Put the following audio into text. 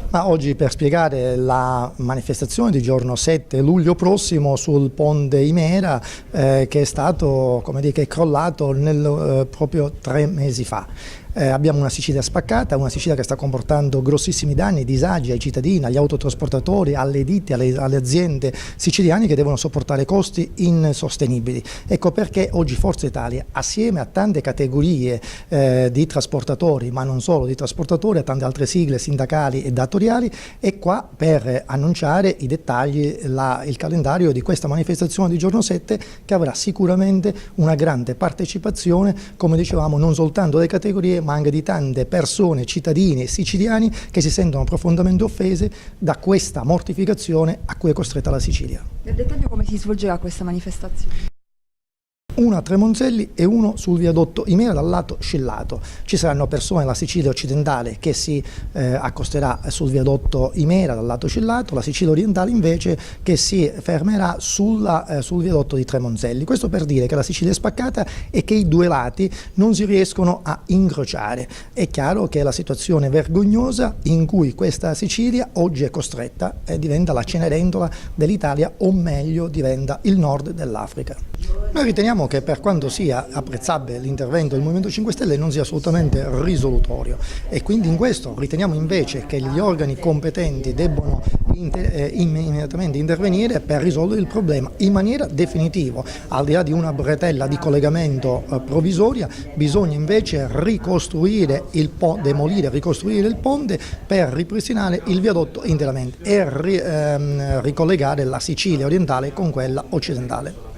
Ma oggi per spiegare la manifestazione di giorno 7 luglio prossimo sul ponte Imera che è stato, come dire, che è crollato proprio 3 mesi fa. Abbiamo una Sicilia spaccata, una Sicilia che sta comportando grossissimi danni, disagi ai cittadini, agli autotrasportatori, alle ditte, alle aziende siciliane che devono sopportare costi insostenibili. Ecco perché oggi Forza Italia, assieme a tante categorie di trasportatori, ma non solo di trasportatori, a tante altre sigle sindacali e datoriali, è qua per annunciare i dettagli, il calendario di questa manifestazione di giorno 7 che avrà sicuramente una grande partecipazione, come dicevamo, non soltanto delle categorie ma anche di tante persone, cittadini e siciliani che si sentono profondamente offese da questa mortificazione a cui è costretta la Sicilia. Nel dettaglio come si svolgerà questa manifestazione? Uno a Tremonzelli e uno sul viadotto Imera dal lato Scellato. Ci saranno persone della Sicilia occidentale che si accosterà sul viadotto Imera dal lato Scellato, la Sicilia orientale invece che si fermerà sul viadotto di Tremonzelli. Questo per dire che la Sicilia è spaccata e che i due lati non si riescono a incrociare. È chiaro che è la situazione vergognosa in cui questa Sicilia oggi è costretta e diventa la Cenerentola dell'Italia, o meglio diventa il nord dell'Africa. Noi riteniamo che per quanto sia apprezzabile l'intervento del Movimento 5 Stelle non sia assolutamente risolutorio e quindi in questo riteniamo invece che gli organi competenti debbono immediatamente intervenire per risolvere il problema in maniera definitiva. Al di là di una bretella di collegamento provvisoria bisogna invece demolire, ricostruire il ponte per ripristinare il viadotto interamente e ricollegare la Sicilia orientale con quella occidentale.